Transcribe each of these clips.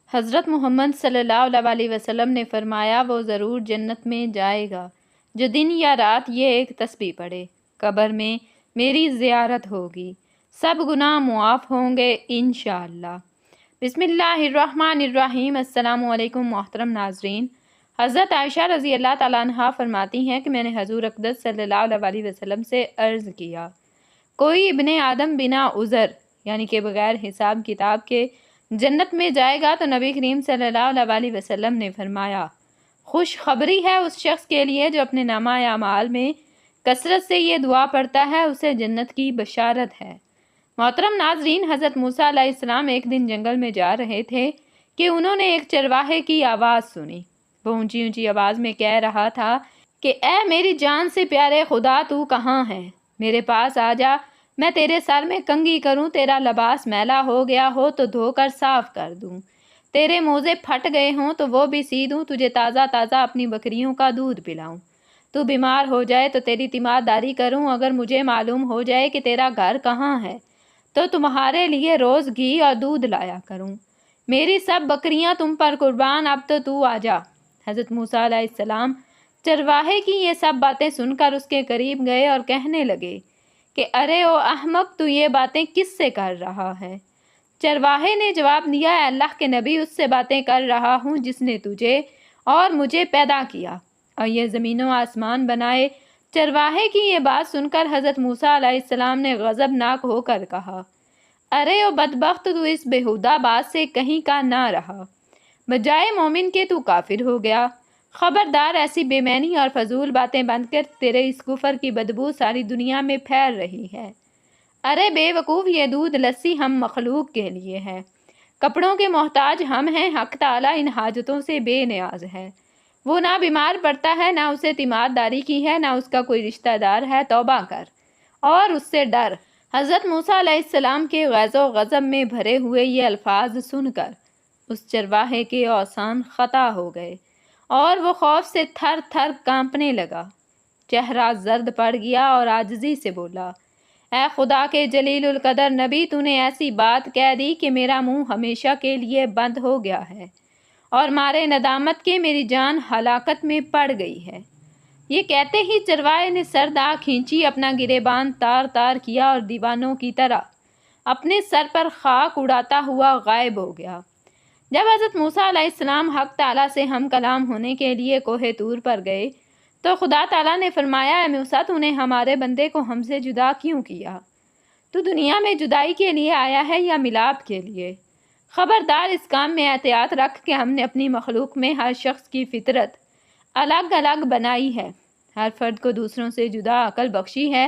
حضرت محمد صلی اللہ علیہ وسلم نے فرمایا وہ ضرور جنت میں جائے گا جو دن یا رات یہ ایک تسبیح پڑھے۔ قبر میں میری زیارت ہوگی، سب گناہ معاف ہوں گے انشاءاللہ۔ بسم اللہ الرحمن الرحیم۔ السلام علیکم محترم ناظرین۔ حضرت عائشہ رضی اللہ تعالیٰ عنہا فرماتی ہیں کہ میں نے حضور اقدس صلی اللہ علیہ وسلم سے عرض کیا، کوئی ابن آدم بنا عذر یعنی کہ بغیر حساب کتاب کے جنت میں جائے گا؟ تو نبی کریم صلی اللہ علیہ وسلم نے فرمایا، خوشخبری ہے اس شخص کے لیے جو اپنے نامہ اعمال میں کثرت سے یہ دعا پڑھتا ہے، اسے جنت کی بشارت ہے۔ محترم ناظرین، حضرت موسیٰ علیہ السلام ایک دن جنگل میں جا رہے تھے کہ انہوں نے ایک چرواہے کی آواز سنی۔ وہ اونچی اونچی آواز میں کہہ رہا تھا کہ اے میری جان سے پیارے خدا، تو کہاں ہے؟ میرے پاس آ جا، میں تیرے سر میں کنگھی کروں، تیرا لباس میلا ہو گیا ہو تو دھو کر صاف کر دوں، تیرے موزے پھٹ گئے ہوں تو وہ بھی سی دوں، تجھے تازہ تازہ اپنی بکریوں کا دودھ پلاؤں، تو بیمار ہو جائے تو تیری تیمارداری کروں، اگر مجھے معلوم ہو جائے کہ تیرا گھر کہاں ہے تو تمہارے لیے روز گھی اور دودھ لایا کروں، میری سب بکریاں تم پر قربان، اب تو آ جا۔ حضرت موسیٰ علیہ السلام چرواہے کی یہ سب باتیں سن کر اس کے قریب گئے اور کہنے لگے کہ ارے او احمق، تو یہ باتیں کس سے کر رہا ہے؟ چرواہے نے جواب دیا، اے اللہ کے نبی، اس سے باتیں کر رہا ہوں جس نے تجھے اور مجھے پیدا کیا اور یہ زمین و آسمان بنائے۔ چرواہے کی یہ بات سن کر حضرت موسیٰ علیہ السلام نے غضبناک ہو کر کہا، ارے او بدبخت، تو اس بےہودہ بات سے کہیں کا نہ رہا، بجائے مومن کے تو کافر ہو گیا۔ خبردار، ایسی بے معنی اور فضول باتیں بند کر، تیرے اس کفر کی بدبو ساری دنیا میں پھیل رہی ہے۔ ارے بے وقوف، یہ دودھ لسی ہم مخلوق کے لیے ہے، کپڑوں کے محتاج ہم ہیں، حق تعالیٰ ان حاجتوں سے بے نیاز ہے، وہ نہ بیمار پڑتا ہے، نہ اسے تیمارداری کی ہے، نہ اس کا کوئی رشتہ دار ہے، توبہ کر اور اس سے ڈر۔ حضرت موسیٰ علیہ السلام کے غیظ و غضب میں بھرے ہوئے یہ الفاظ سن کر اس چرواہے کے اوسان خطا ہو گئے اور وہ خوف سے تھر تھر کانپنے لگا، چہرہ زرد پڑ گیا اور عاجزی سے بولا، اے خدا کے جلیل القدر نبی، تو نے ایسی بات کہہ دی کہ میرا منہ ہمیشہ کے لیے بند ہو گیا ہے اور مارے ندامت کے میری جان ہلاکت میں پڑ گئی ہے۔ یہ کہتے ہی چرواہے نے سرد آہ کھینچی، اپنا گریبان تار تار کیا اور دیوانوں کی طرح اپنے سر پر خاک اڑاتا ہوا غائب ہو گیا۔ جب حضرت موسیٰ علیہ السلام حق تعالیٰ سے ہم کلام ہونے کے لیے کوہ طور پر گئے تو خدا تعالیٰ نے فرمایا، اے موسیٰ، تو نے ہمارے بندے کو ہم سے جدا کیوں کیا؟ تو دنیا میں جدائی کے لیے آیا ہے یا ملاپ کے لیے؟ خبردار، اس کام میں احتیاط رکھ کہ ہم نے اپنی مخلوق میں ہر شخص کی فطرت الگ الگ بنائی ہے، ہر فرد کو دوسروں سے جدا عقل بخشی ہے،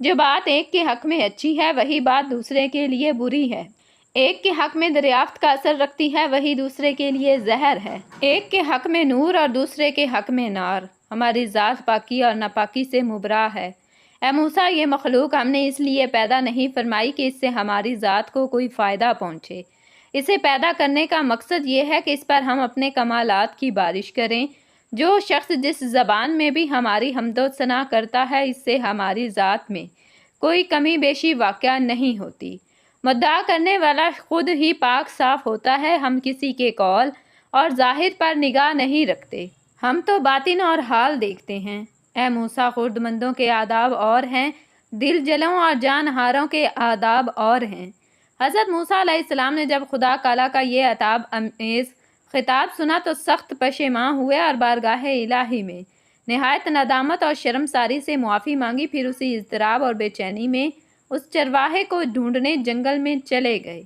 جو بات ایک کے حق میں اچھی ہے وہی بات دوسرے کے لیے بری ہے، ایک کے حق میں دریافت کا اثر رکھتی ہے وہی دوسرے کے لیے زہر ہے، ایک کے حق میں نور اور دوسرے کے حق میں نار، ہماری ذات پاکی اور ناپاکی سے مبرا ہے۔ اے موسیٰ، یہ مخلوق ہم نے اس لیے پیدا نہیں فرمائی کہ اس سے ہماری ذات کو کوئی فائدہ پہنچے، اسے پیدا کرنے کا مقصد یہ ہے کہ اس پر ہم اپنے کمالات کی بارش کریں۔ جو شخص جس زبان میں بھی ہماری حمد و ثنا کرتا ہے، اس سے ہماری ذات میں کوئی کمی بیشی واقع نہیں ہوتی۔ مدعا کرنے والا خود ہی پاک صاف ہوتا ہے، ہم کسی کے قول اور ظاہر پر نگاہ نہیں رکھتے، ہم تو باطن اور حال دیکھتے ہیں۔ اے موسیٰ، خرد مندوں کے آداب اور ہیں، دل جلوں اور جان ہاروں کے آداب اور ہیں۔ حضرت موسیٰ علیہ السلام نے جب خدا تعالیٰ کا یہ عتاب امیز خطاب سنا تو سخت پشیماں ہوئے اور بارگاہ الہی میں نہایت ندامت اور شرمساری سے معافی مانگی، پھر اسی اضطراب اور بے چینی میں اس چرواہے کو ڈھونڈنے جنگل میں چلے گئے۔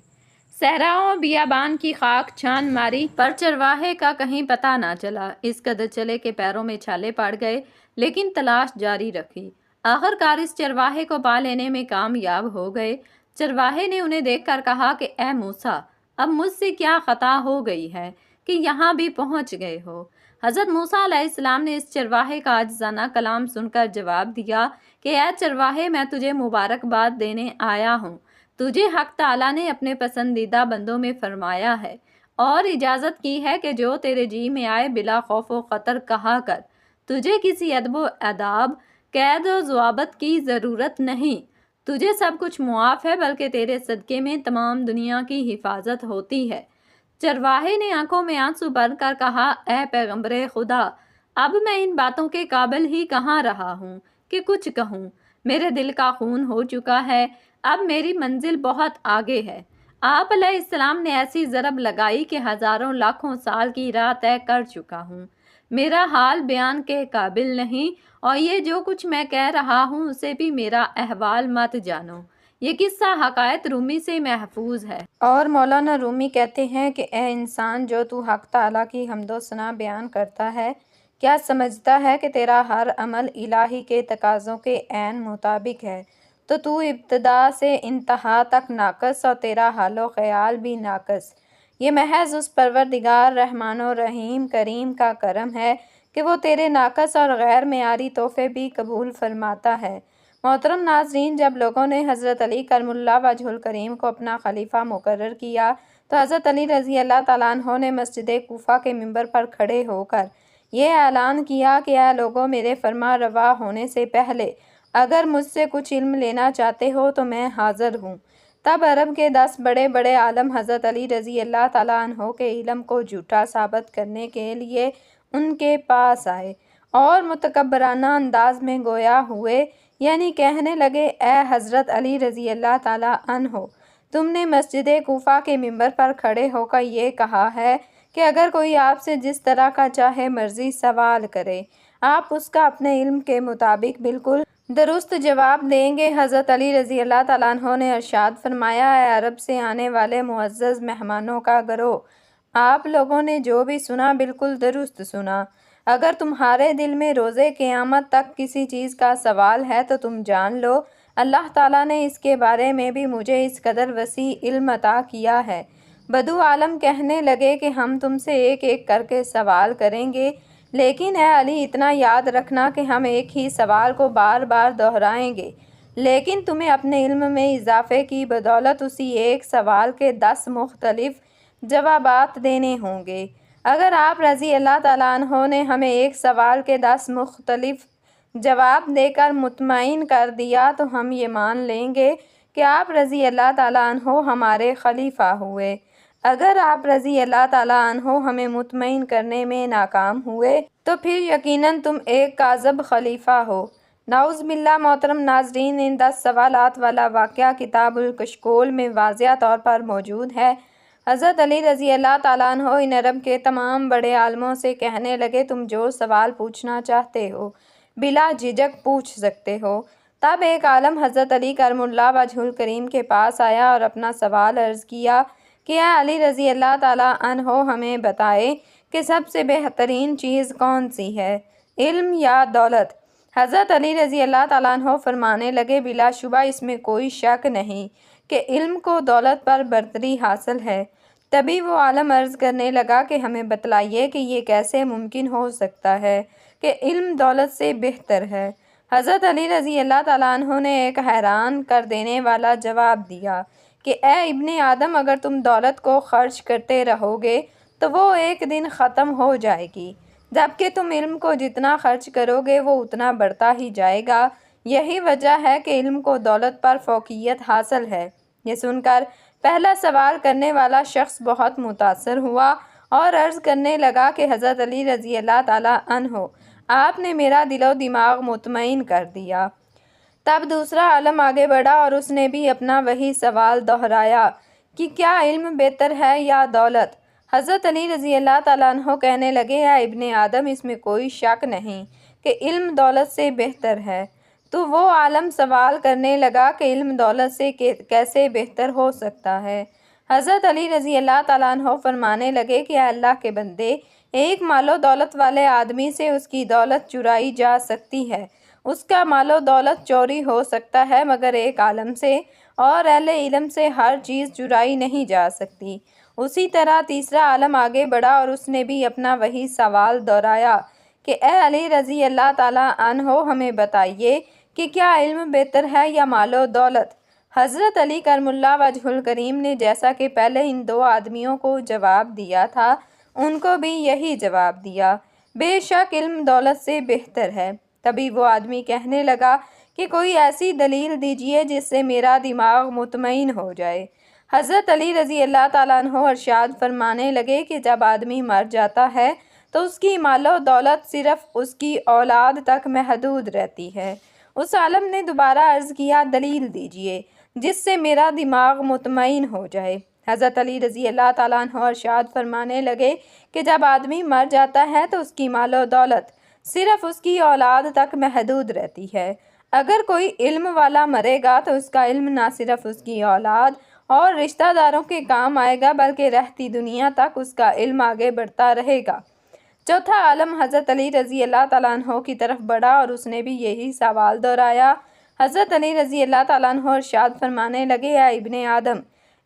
صحراؤں بیابان کی خاک چھان ماری پر چرواہے کا کہیں پتہ نہ چلا، اس قدر چلے کہ پیروں میں چھالے پڑ گئے، لیکن تلاش جاری رکھی، آخرکار اس چرواہے کو پا لینے میں کامیاب ہو گئے۔ چرواہے نے انہیں دیکھ کر کہا کہ اے موسیٰ، اب مجھ سے کیا خطا ہو گئی ہے کہ یہاں بھی پہنچ گئے ہو؟ حضرت موسیٰ علیہ السلام نے اس چرواہے کا عاجزانہ کلام سن کر جواب دیا کہ اے چرواہے، میں تجھے مبارکباد دینے آیا ہوں، تجھے حق تعالیٰ نے اپنے پسندیدہ بندوں میں فرمایا ہے اور اجازت کی ہے کہ جو تیرے جی میں آئے بلا خوف و خطر کہا کر، تجھے کسی ادب و آداب، قید و ضوابط کی ضرورت نہیں، تجھے سب کچھ معاف ہے، بلکہ تیرے صدقے میں تمام دنیا کی حفاظت ہوتی ہے، چرواہے نے آنکھوں میں آنسو بھر کر کہا، اے پیغمبر خدا، اب میں ان باتوں کے قابل ہی کہاں رہا ہوں کہ کچھ کہوں۔ میرے دل کا خون ہو چکا ہے، اب میری منزل بہت آگے ہے۔ آپ علیہ السلام نے ایسی ضرب لگائی کہ ہزاروں لاکھوں سال کی راہ طے کر چکا ہوں۔ میرا حال بیان کے قابل نہیں، اور یہ جو کچھ میں کہہ رہا ہوں اسے بھی میرا احوال مت جانو۔ یہ قصہ حکایت رومی سے محفوظ ہے۔ اور مولانا رومی کہتے ہیں کہ اے انسان، جو تو حق تعالیٰ کی حمد و ثنا بیان کرتا ہے، کیا سمجھتا ہے کہ تیرا ہر عمل الہی کے تقاضوں کے عین مطابق ہے؟ تو ابتدا سے انتہا تک ناقص، اور تیرا حال و خیال بھی ناقص۔ یہ محض اس پروردگار رحمان و رحیم کریم کا کرم ہے کہ وہ تیرے ناقص اور غیر معیاری تحفے بھی قبول فرماتا ہے۔ محترم ناظرین، جب لوگوں نے حضرت علی کرم اللہ وجہہ الکریم کو اپنا خلیفہ مقرر کیا تو حضرت علی رضی اللہ تعالیٰ عنہ نے مسجد کوفہ کے منبر پر کھڑے ہو کر یہ اعلان کیا کہ اے لوگوں، میرے فرما روا ہونے سے پہلے اگر مجھ سے کچھ علم لینا چاہتے ہو تو میں حاضر ہوں۔ تب عرب کے 10 بڑے بڑے عالم حضرت علی رضی اللہ تعالیٰ عنہ کے علم کو جھوٹا ثابت کرنے کے لیے ان کے پاس آئے اور متکبرانہ انداز میں گویا ہوئے، یعنی کہنے لگے، اے حضرت علی رضی اللہ تعالیٰ عنہ، تم نے مسجد کوفہ کے منبر پر کھڑے ہو کر یہ کہا ہے کہ اگر کوئی آپ سے جس طرح کا چاہے مرضی سوال کرے، آپ اس کا اپنے علم کے مطابق بالکل درست جواب دیں گے۔ حضرت علی رضی اللہ تعالیٰ عنہ نے ارشاد فرمایا، اے عرب سے آنے والے معزز مہمانوں کا گروہ، آپ لوگوں نے جو بھی سنا بالکل درست سنا۔ اگر تمہارے دل میں روز قیامت تک کسی چیز کا سوال ہے تو تم جان لو اللہ تعالیٰ نے اس کے بارے میں بھی مجھے اس قدر وسیع علم عطا کیا ہے۔ بدو عالم کہنے لگے کہ ہم تم سے ایک ایک کر کے سوال کریں گے، لیکن اے علی، اتنا یاد رکھنا کہ ہم ایک ہی سوال کو بار بار دہرائیں گے، لیکن تمہیں اپنے علم میں اضافے کی بدولت اسی ایک سوال کے 10 مختلف جوابات دینے ہوں گے۔ اگر آپ رضی اللہ تعالیٰ عنہ نے ہمیں ایک سوال کے 10 مختلف جواب دے کر مطمئن کر دیا تو ہم یہ مان لیں گے کہ آپ رضی اللہ تعالیٰ عنہ ہمارے خلیفہ ہوئے۔ اگر آپ رضی اللہ تعالیٰ عنہ ہمیں مطمئن کرنے میں ناکام ہوئے تو پھر یقیناً تم ایک کاذب خلیفہ ہو۔ نعوذ باللہ۔ محترم ناظرین، ان 10 سوالات والا واقعہ کتاب الکشکول میں واضح طور پر موجود ہے۔ حضرت علی رضی اللہ تعالیٰ عنہ ان عرب کے تمام بڑے عالموں سے کہنے لگے، تم جو سوال پوچھنا چاہتے ہو بلا جھجک پوچھ سکتے ہو۔ تب ایک عالم حضرت علی کرم اللہ وجہہ الکریم کے پاس آیا اور اپنا سوال عرض کیا کہ اے علی رضی اللہ تعالیٰ عنہ، ہمیں بتائیں کہ سب سے بہترین چیز کون سی ہے، علم یا دولت؟ حضرت علی رضی اللہ تعالیٰ عنہ فرمانے لگے، بلا شبہ اس میں کوئی شک نہیں کہ علم کو دولت پر برتری حاصل ہے۔ تبھی وہ عالم عرض کرنے لگا کہ ہمیں بتلائیے کہ یہ کیسے ممکن ہو سکتا ہے کہ علم دولت سے بہتر ہے۔ حضرت علی رضی اللہ تعالیٰ عنہ نے ایک حیران کر دینے والا جواب دیا کہ اے ابن آدم، اگر تم دولت کو خرچ کرتے رہو گے تو وہ ایک دن ختم ہو جائے گی، جبکہ تم علم کو جتنا خرچ کرو گے وہ اتنا بڑھتا ہی جائے گا۔ یہی وجہ ہے کہ علم کو دولت پر فوقیت حاصل ہے۔ یہ سن کر پہلا سوال کرنے والا شخص بہت متاثر ہوا اور عرض کرنے لگا کہ حضرت علی رضی اللہ تعالیٰ عنہ، آپ نے میرا دل و دماغ مطمئن کر دیا۔ تب دوسرا عالم آگے بڑھا اور اس نے بھی اپنا وہی سوال دہرایا کہ کیا علم بہتر ہے یا دولت؟ حضرت علی رضی اللہ تعالیٰ عنہ کہنے لگے، اے ابن آدم، اس میں کوئی شک نہیں کہ علم دولت سے بہتر ہے۔ تو وہ عالم سوال کرنے لگا کہ علم دولت سے کیسے بہتر ہو سکتا ہے؟ حضرت علی رضی اللہ تعالیٰ عنہ فرمانے لگے کہ اے اللہ کے بندے، ایک مال و دولت والے آدمی سے اس کی دولت چرائی جا سکتی ہے، اس کا مال و دولت چوری ہو سکتا ہے، مگر ایک عالم سے اور اہل علم سے ہر چیز چرائی نہیں جا سکتی۔ اسی طرح تیسرا عالم آگے بڑھا اور اس نے بھی اپنا وہی سوال دہرایا کہ اے علی رضی اللہ تعالیٰ عنہ، ہمیں بتائیے کہ کیا علم بہتر ہے یا مال و دولت؟ حضرت علی کرم اللہ وجہہ الکریم نے جیسا کہ پہلے ان 2 آدمیوں کو جواب دیا تھا، ان کو بھی یہی جواب دیا، بے شک علم دولت سے بہتر ہے۔ تبھی وہ آدمی کہنے لگا کہ کوئی ایسی دلیل دیجیے جس سے میرا دماغ مطمئن ہو جائے۔ حضرت علی رضی اللہ تعالیٰ عنہ ارشاد فرمانے لگے کہ جب آدمی مر جاتا ہے تو اس کی مال و دولت صرف اس کی اولاد تک محدود رہتی ہے۔ اس عالم نے دوبارہ عرض کیا، دلیل دیجئے جس سے میرا دماغ مطمئن ہو جائے۔ حضرت علی رضی اللہ تعالیٰ عنہ ارشاد فرمانے لگے کہ جب آدمی مر جاتا ہے تو اس کی مال و دولت صرف اس کی اولاد تک محدود رہتی ہے۔ اگر کوئی علم والا مرے گا تو اس کا علم نہ صرف اس کی اولاد اور رشتہ داروں کے کام آئے گا بلکہ رہتی دنیا تک اس کا علم آگے بڑھتا رہے گا۔ چوتھا عالم حضرت علی رضی اللہ تعالیٰ عنہ کی طرف بڑھا اور اس نے بھی یہی سوال دہرایا۔ حضرت علی رضی اللہ تعالیٰ عنہ ارشاد فرمانے لگے، اے ابن آدم،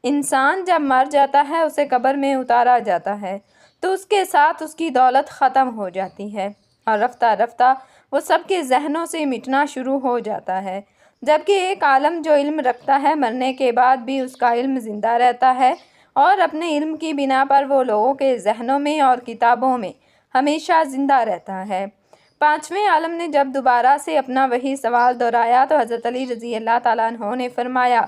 انسان جب مر جاتا ہے اسے قبر میں اتارا جاتا ہے تو اس کے ساتھ اس کی دولت ختم ہو جاتی ہے اور رفتہ رفتہ وہ سب کے ذہنوں سے مٹنا شروع ہو جاتا ہے، جبکہ ایک عالم جو علم رکھتا ہے مرنے کے بعد بھی اس کا علم زندہ رہتا ہے اور اپنے علم کی بنا پر وہ لوگوں کے ذہنوں میں اور کتابوں میں ہمیشہ زندہ رہتا ہے۔ پانچویں عالم نے جب دوبارہ سے اپنا وہی سوال دہرایا تو حضرت علی رضی اللہ تعالیٰ عنہ نے فرمایا،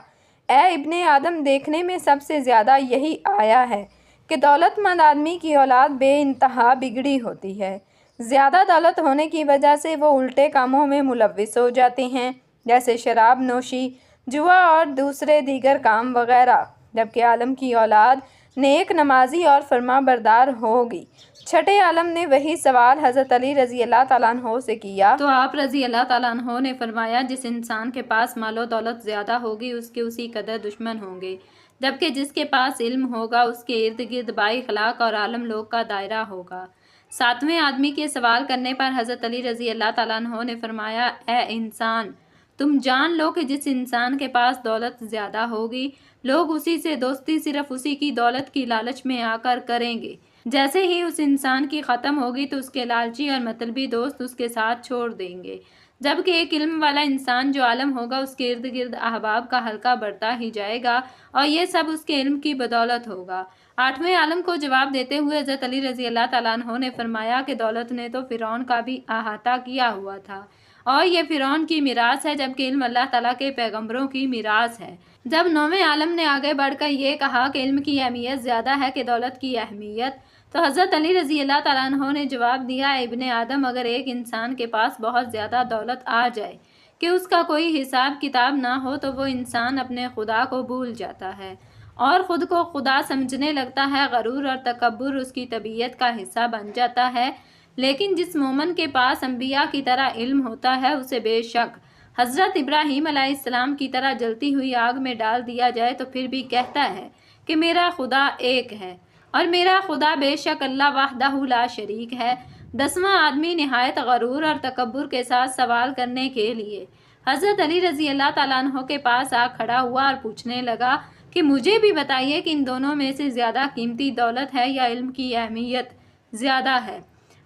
اے ابن آدم، دیکھنے میں سب سے زیادہ یہی آیا ہے کہ دولت مند آدمی کی اولاد بے انتہا بگڑی ہوتی ہے۔ زیادہ دولت ہونے کی وجہ سے وہ الٹے کاموں میں ملوث ہو جاتے ہیں، جیسے شراب نوشی، جوا اور دوسرے دیگر کام وغیرہ، جبکہ عالم کی اولاد نیک، نمازی اور فرما بردار ہوگی۔ چھٹے عالم نے وہی سوال حضرت علی رضی اللہ تعالیٰ عنہ سے کیا تو آپ رضی اللہ تعالیٰ عنہ نے فرمایا، جس انسان کے پاس مال و دولت زیادہ ہوگی اس کے اسی قدر دشمن ہوں گے، جبکہ جس کے پاس علم ہوگا اس کے ارد گرد با اخلاق اور عالم لوگ کا دائرہ ہوگا۔ ساتویں آدمی کے سوال کرنے پر حضرت علی رضی اللہ تعالیٰ عنہ نے فرمایا، اے انسان، تم جان لو کہ جس انسان کے پاس دولت زیادہ ہوگی لوگ اسی سے دوستی صرف اسی کی دولت کی لالچ میں آ کر کریں گے۔ جیسے ہی اس انسان کی ختم ہوگی تو اس کے لالچی اور مطلبی دوست اس کے ساتھ چھوڑ دیں گے، جبکہ ایک علم والا انسان جو عالم ہوگا اس کے ارد گرد احباب کا حلقہ بڑھتا ہی جائے گا اور یہ سب اس کے علم کی بدولت ہوگا۔ آٹھویں عالم کو جواب دیتے ہوئے حضرت علی رضی اللہ تعالیٰ عنہ نے فرمایا کہ دولت نے تو فرعون کا بھی احاطہ کیا ہوا تھا اور یہ فرعون کی میراث ہے، جبکہ علم اللہ تعالیٰ کے پیغمبروں کی میراث ہے۔ جب نویں عالم نے آگے بڑھ کر یہ کہا کہ علم کی اہمیت زیادہ ہے کہ دولت کی اہمیت، تو حضرت علی رضی اللہ تعالیٰ عنہ نے جواب دیا، اے ابن آدم، اگر ایک انسان کے پاس بہت زیادہ دولت آ جائے کہ اس کا کوئی حساب کتاب نہ ہو تو وہ انسان اپنے خدا کو بھول جاتا ہے اور خود کو خدا سمجھنے لگتا ہے۔ غرور اور تکبر اس کی طبیعت کا حصہ بن جاتا ہے، لیکن جس مومن کے پاس انبیاء کی طرح علم ہوتا ہے اسے بے شک حضرت ابراہیم علیہ السلام کی طرح جلتی ہوئی آگ میں ڈال دیا جائے تو پھر بھی کہتا ہے کہ میرا خدا ایک ہے اور میرا خدا بے شک اللہ وحدہ لا شریک ہے۔ دسواں آدمی نہایت غرور اور تکبر کے ساتھ سوال کرنے کے لیے حضرت علی رضی اللہ تعالیٰ عنہ کے پاس آ کھڑا ہوا اور پوچھنے لگا کہ مجھے بھی بتائیے کہ ان دونوں میں سے زیادہ قیمتی دولت ہے یا علم کی اہمیت زیادہ ہے؟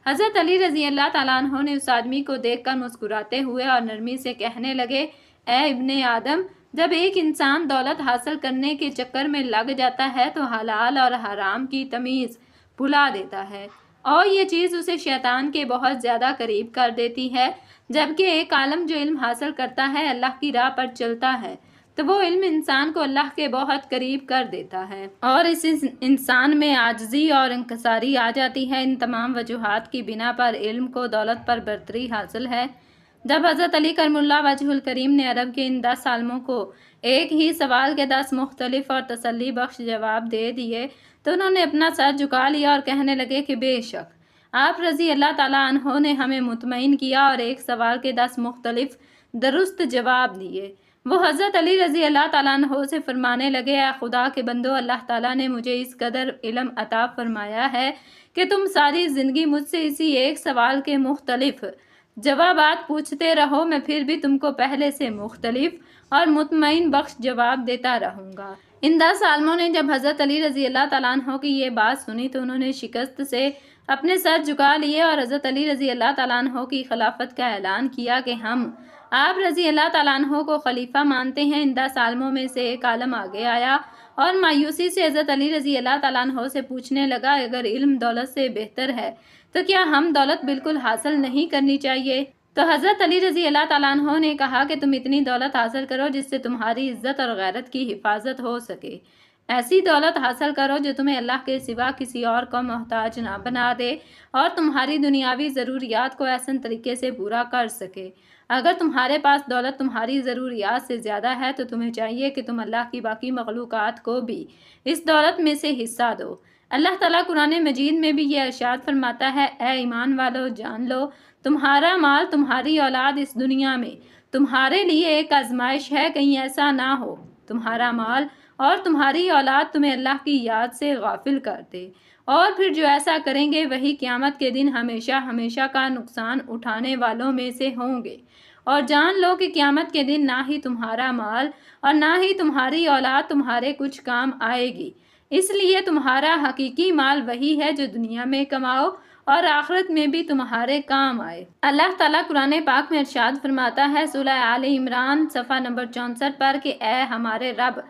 حضرت علی رضی اللہ تعالیٰ عنہ نے اس آدمی کو دیکھ کر مسکراتے ہوئے اور نرمی سے کہنے لگے، اے ابن آدم، جب ایک انسان دولت حاصل کرنے کے چکر میں لگ جاتا ہے تو حلال اور حرام کی تمیز بھلا دیتا ہے اور یہ چیز اسے شیطان کے بہت زیادہ قریب کر دیتی ہے، جبکہ ایک عالم جو علم حاصل کرتا ہے اللہ کی راہ پر چلتا ہے تو وہ علم انسان کو اللہ کے بہت قریب کر دیتا ہے اور اس انسان میں عاجزی اور انکساری آ جاتی ہے۔ ان تمام وجوہات کی بنا پر علم کو دولت پر برتری حاصل ہے۔ جب حضرت علی کرم اللہ وجہ الکریم نے عرب کے ان 10 عالموں کو ایک ہی سوال کے 10 مختلف اور تسلی بخش جواب دے دیے تو انہوں نے اپنا سر جھکا لیا اور کہنے لگے کہ بے شک آپ رضی اللہ تعالیٰ عنہ نے ہمیں مطمئن کیا اور ایک سوال کے 10 مختلف درست جواب دیے۔ وہ حضرت علی رضی اللہ تعالیٰ عنہ سے فرمانے لگے، اے خدا کے بندو، اللہ تعالیٰ نے مجھے اس قدر علم عطا فرمایا ہے کہ تم ساری زندگی مجھ سے اسی ایک سوال کے مختلف جوابات پوچھتے رہو، میں پھر بھی تم کو پہلے سے مختلف اور مطمئن بخش جواب دیتا رہوں گا۔ ان 10 عالموں نے جب حضرت علی رضی اللہ تعالیٰ عنہ کی یہ بات سنی تو انہوں نے شکست سے اپنے سر جھکا لیے اور حضرت علی رضی اللہ تعالیٰ عنہ کی خلافت کا اعلان کیا کہ ہم آپ رضی اللہ تعالیٰ عنہ کو خلیفہ مانتے ہیں۔ ان 10 عالموں میں سے ایک عالم آگے آیا اور مایوسی سے حضرت علی رضی اللہ تعالیٰ عنہ سے پوچھنے لگا، اگر علم دولت سے بہتر ہے تو کیا ہم دولت بالکل حاصل نہیں کرنی چاہیے؟ تو حضرت علی رضی اللہ تعالیٰ عنہ نے کہا کہ تم اتنی دولت حاصل کرو جس سے تمہاری عزت اور غیرت کی حفاظت ہو سکے۔ ایسی دولت حاصل کرو جو تمہیں اللہ کے سوا کسی اور کو محتاج نہ بنا دے اور تمہاری دنیاوی ضروریات کو احسن طریقے سے پورا کر سکے۔ اگر تمہارے پاس دولت تمہاری ضروریات سے زیادہ ہے تو تمہیں چاہیے کہ تم اللہ کی باقی مخلوقات کو بھی اس دولت میں سے حصہ دو۔ اللہ تعالیٰ قرآن مجید میں بھی یہ ارشاد فرماتا ہے، اے ایمان والو جان لو تمہارا مال تمہاری اولاد اس دنیا میں تمہارے لیے ایک آزمائش ہے، کہیں ایسا نہ ہو تمہارا مال اور تمہاری اولاد تمہیں اللہ کی یاد سے غافل کر دے، اور پھر جو ایسا کریں گے وہی قیامت کے دن ہمیشہ ہمیشہ کا نقصان اٹھانے والوں میں سے ہوں گے۔ اور جان لو کہ قیامت کے دن نہ ہی تمہارا مال اور نہ ہی تمہاری اولاد تمہارے کچھ کام آئے گی، اس لیے تمہارا حقیقی مال وہی ہے جو دنیا میں کماؤ اور آخرت میں بھی تمہارے کام آئے۔ اللہ تعالیٰ قرآن پاک میں ارشاد فرماتا ہے سورہ آل عمران صفحہ نمبر 64 پر کہ اے ہمارے رب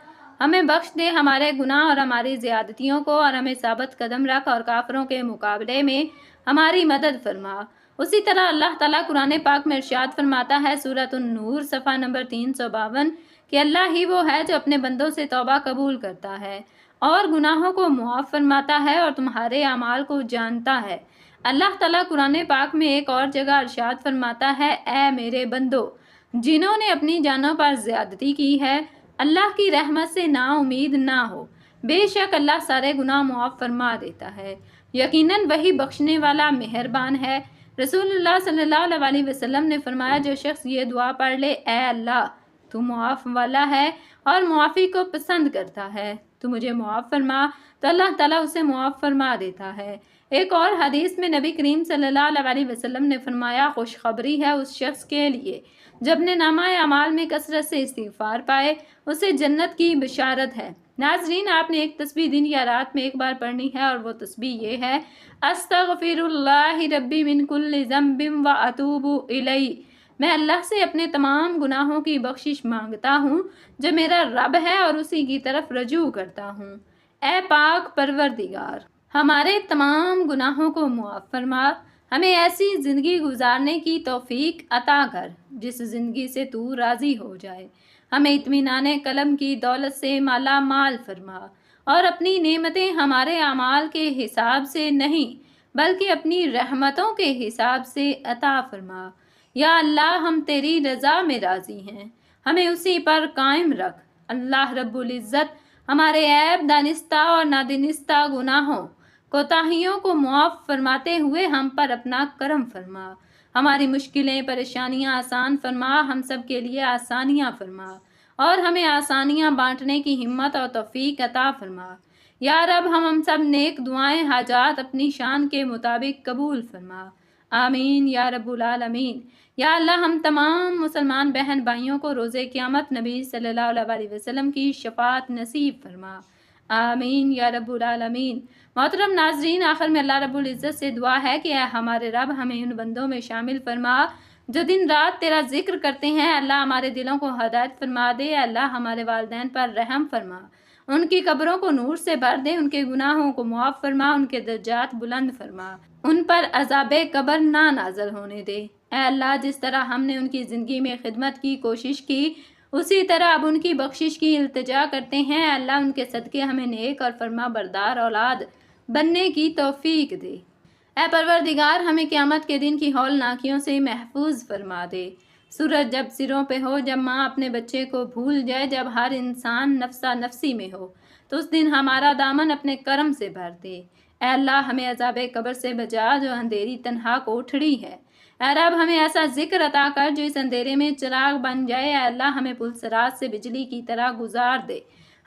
ہمیں بخش دے ہمارے گناہ اور ہماری زیادتیوں کو، اور ہمیں ثابت قدم رکھ اور کافروں کے مقابلے میں ہماری مدد فرما۔ اسی طرح اللہ تعالیٰ قرآن پاک میں ارشاد فرماتا ہے سورۃ النور صفحہ نمبر 352 کہ اللہ ہی وہ ہے جو اپنے بندوں سے توبہ قبول کرتا ہے اور گناہوں کو معاف فرماتا ہے اور تمہارے اعمال کو جانتا ہے۔ اللہ تعالیٰ قرآن پاک میں ایک اور جگہ ارشاد فرماتا ہے، اے میرے بندو جنہوں نے اپنی جانوں پر زیادتی کی ہے اللہ کی رحمت سے نا امید نہ ہو، بے شک اللہ سارے گناہ معاف فرما دیتا ہے، یقیناً وہی بخشنے والا مہربان ہے۔ رسول اللہ صلی اللہ علیہ وسلم نے فرمایا جو شخص یہ دعا پڑھ لے، اے اللہ تو معاف والا ہے اور معافی کو پسند کرتا ہے، تو مجھے معاف فرما، تو اللہ تعالیٰ اسے معاف فرما دیتا ہے۔ ایک اور حدیث میں نبی کریم صلی اللہ علیہ وسلم نے فرمایا خوشخبری ہے اس شخص کے لیے جو اپنے نامہ اعمال میں کثرت سے استغفار پائے، اسے جنت کی بشارت ہے۔ ناظرین، آپ نے ایک تسبیح دن یا رات میں ایک بار پڑھنی ہے اور وہ تسبیح یہ ہے، استغفر اللہ ربی من کل ذنب و اتوب الیہ۔ میں اللہ سے اپنے تمام گناہوں کی بخشش مانگتا ہوں جو میرا رب ہے اور اسی کی طرف رجوع کرتا ہوں۔ اے پاک پروردگار ہمارے تمام گناہوں کو معاف فرما، ہمیں ایسی زندگی گزارنے کی توفیق عطا کر جس زندگی سے تو راضی ہو جائے، ہمیں اطمینان قلب کی دولت سے مالا مال فرما، اور اپنی نعمتیں ہمارے اعمال کے حساب سے نہیں بلکہ اپنی رحمتوں کے حساب سے عطا فرما۔ یا اللہ ہم تیری رضا میں راضی ہیں، ہمیں اسی پر قائم رکھ۔ اللہ رب العزت ہمارے عیب دانستہ اور نادانستہ گناہوں کوتاہیوں کو معاف فرماتے ہوئے ہم پر اپنا کرم فرما، ہماری مشکلیں پریشانیاں آسان فرما، ہم سب کے لیے آسانیاں فرما اور ہمیں آسانیاں بانٹنے کی ہمت اور توفیق عطا فرما۔ یا رب ہم سب نیک دعائیں حاجات اپنی شان کے مطابق قبول فرما، آمین یا رب العالمین۔ یا اللہ ہم تمام مسلمان بہن بھائیوں کو روز قیامت نبی صلی اللہ علیہ وسلم کی شفاعت نصیب فرما، آمین یا رب العالمین۔ محترم ناظرین، آخر میں اللہ رب العزت سے دعا ہے کہ اے ہمارے رب ہمیں ان بندوں میں شامل فرما جو دن رات تیرا ذکر کرتے ہیں۔ اللہ ہمارے دلوں کو ہدایت فرما دے، اللہ ہمارے والدین پر رحم فرما، ان کی قبروں کو نور سے بھر دے، ان کے گناہوں کو معاف فرما، ان کے درجات بلند فرما، ان پر عذاب قبر نہ نازل ہونے دے۔ اے اللہ جس طرح ہم نے ان کی زندگی میں خدمت کی کوشش کی اسی طرح اب ان کی بخشش کی التجا کرتے ہیں۔ اے اللہ ان کے صدقے ہمیں نیک اور فرما بردار اولاد بننے کی توفیق دے۔ اے پروردگار ہمیں قیامت کے دن کی ہولناکیوں سے محفوظ فرما دے۔ سورج جب سروں پہ ہو، جب ماں اپنے بچے کو بھول جائے، جب ہر انسان نفسا نفسی میں ہو، تو اس دن ہمارا دامن اپنے کرم سے بھر دے۔ اے اللہ ہمیں عذاب قبر سے بچا جو اندھیری تنہا کوٹھڑی ہے۔ اے رب ہمیں ایسا ذکر عطا کر جو اس اندھیرے میں چراغ بن جائے۔ اے اللہ ہمیں پل صراط سے بجلی کی طرح گزار دے،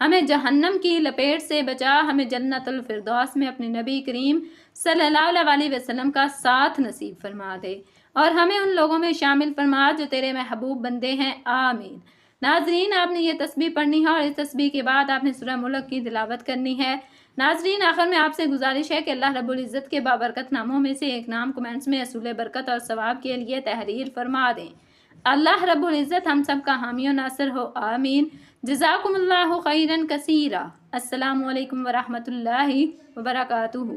ہمیں جہنم کی لپیٹ سے بچا، ہمیں جنت الفردوس میں اپنے نبی کریم صلی اللہ علیہ وسلم کا ساتھ نصیب فرما دے، اور ہمیں ان لوگوں میں شامل فرما جو تیرے محبوب بندے ہیں، آمین۔ ناظرین، آپ نے یہ تسبیح پڑھنی ہے اور اس تسبیح کے بعد آپ نے سورہ ملک کی تلاوت کرنی ہے۔ ناظرین، آخر میں آپ سے گزارش ہے کہ اللہ رب العزت کے بابرکت ناموں میں سے ایک نام کمنٹس میں حصول برکت اور ثواب کے لیے تحریر فرما دیں۔ اللہ رب العزت ہم سب کا حامی و ناصر ہو، آمین۔ جزاکم اللہ خیرا کثیرا۔ السلام علیکم ورحمۃ اللہ وبرکاتہ۔